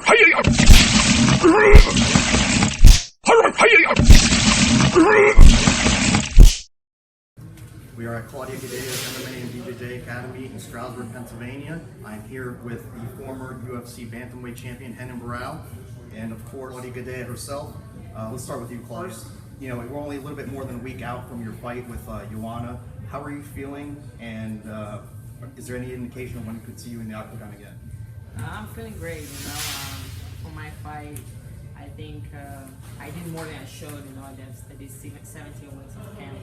We are at Claudia Gadelha's MMA and BJJ Academy in Stroudsburg, Pennsylvania. I'm here with the former UFC bantamweight champion Renan Barao, and of course Claudia Gadelha herself. Let's start with you, Claudia. You know, we're only a little bit more than a week out from your fight with Joanna. How are you feeling, and is there any indication of when we could see you in the octagon again? I'm feeling great, for my fight. I think I did more than I showed, I did 17 weeks of camp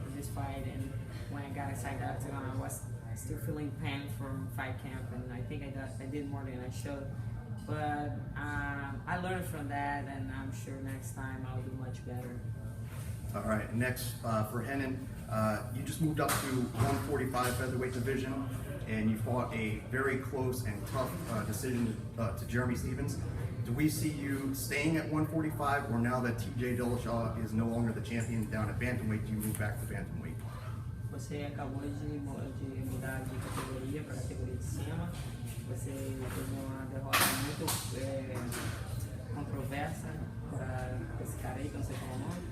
for this fight, and when I got inside the octagon, I was still feeling pain from fight camp, and I think I did more than I showed. But I learned from that, and I'm sure next time I'll do much better. All right, next for Renan, you just moved up to 145 featherweight division, and you fought a very close and tough decision to Jeremy Stephens. Do we see you staying at 145, or now that TJ Dillashaw is no longer the champion down at bantamweight, do you move back to bantamweight? Você acabou de mudar de categoria para a categoria de cima. Você teve uma derrota muito controversa para esse cara aí, que eu não sei qual é o nome.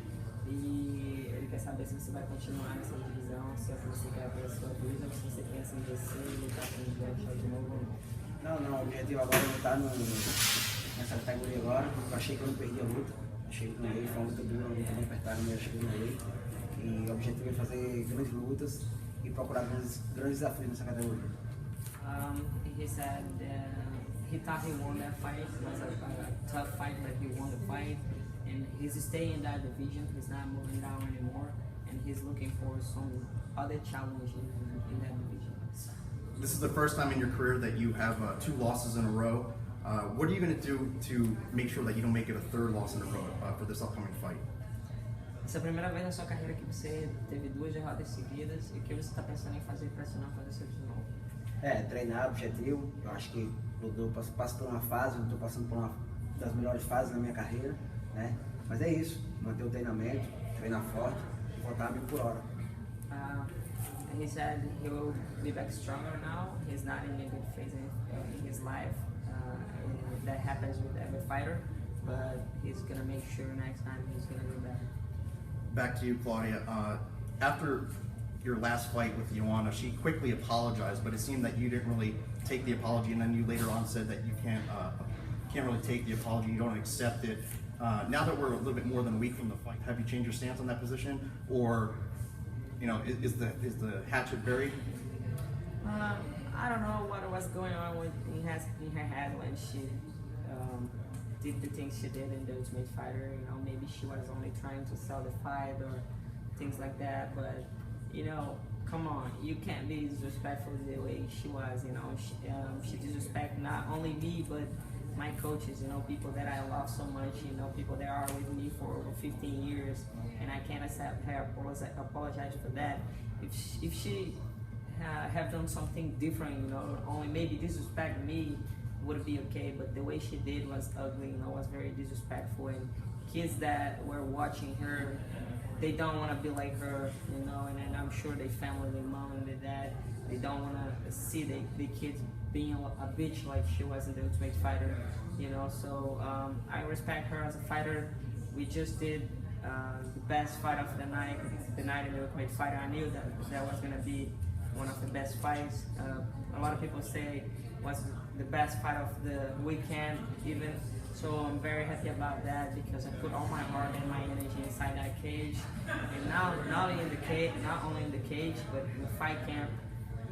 E ele quer saber se você vai continuar nessa divisão, se é que você quer ver a sua vida, ou se você pensa em descer e lutar com o Dillashaw de novo ou não. Não, o objetivo agora é lutar nessa categoria agora. Eu achei que eu não perdi a luta. Achei que ganhei, foi uma luta dura, uma luta bem apertada, mas achei que ganhei. E o objetivo é fazer grandes lutas e procurar grandes desafios nessa categoria. He said he thought he won that fight. It was a tough fight, but he won the fight. And he's staying in that division. He's not moving down anymore. And he's looking for some other challenges in that division. This is the first time in your career that you have 2 losses in a row. What are you going to do to make sure that you don't make it a 3rd loss in a row for this upcoming fight? Essa é a primeira vez na sua carreira que você teve 2 derrotas seguidas, e o que você está pensando em fazer para não acontecer de novo? Treinar, objetivo. Eu acho que eu passo por uma fase, eu estou passando por uma das melhores fases na minha carreira, né? Mas é isso, manter o treinamento, treinar forte e voltar a 1000 por hora. He said he will be back stronger now. He's not in a good phase in his life. That happens with every fighter, but he's gonna make sure next time he's gonna do better. Back to you, Claudia. After your last fight with Joanna, she quickly apologized, but it seemed that you didn't really take the apology, and then you later on said that you can't really take the apology, you don't accept it. Now that we're a little bit more than a week from the fight, have you changed your stance on that position, or is the hatchet buried? I don't know what was going on in her head when she did the things she did in the Ultimate Fighter. Maybe she was only trying to sell the fight or things like that. But come on, you can't be disrespectful the way she was. She disrespect not only me but my coaches. People that I love so much. People that are with me for over 15 years, and I can't accept her apologize for that. If she have done something different, only maybe disrespect me, would be okay, but the way she did was ugly, was very disrespectful, and kids that were watching her, they don't want to be like her, and I'm sure they family, their mom and their dad, they don't want to see the kids being a bitch like she was in the Ultimate Fighter, so I respect her as a fighter. We just did the best fight of the night in the Ultimate Fighter. I knew that was going to be one of the best fights. A lot of people say was the best fight of the weekend even, so I'm very happy about that because I put all my heart and my energy inside that cage, and now not only in the cage but in the fight camp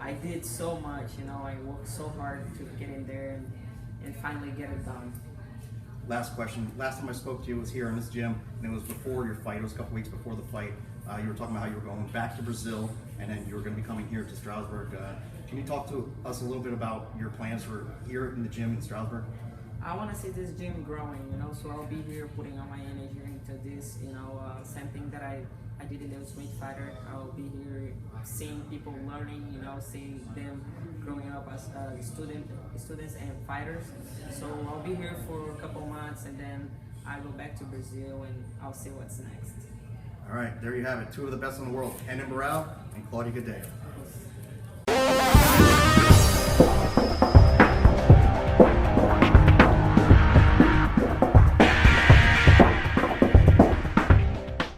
I did so much. I worked so hard to get in there and finally get it done. Last question. Last time I spoke to you was here in this gym, and it was before your fight. It was a couple weeks before the fight. You were talking about how you were going back to Brazil, and then you were going to be coming here to Stroudsburg. Can you talk to us a little bit about your plans for here in the gym in Stroudsburg? I want to see this gym growing, so I'll be here putting all my energy into this, same thing that I did in the Ultimate Fighter. I'll be here seeing people learning, seeing them growing up as students and fighters. So I'll be here for a couple months, and then I'll go back to Brazil and I'll see what's next. All right, there you have it. 2 of the best in the world, Renan Barao and Claudia Gadelha.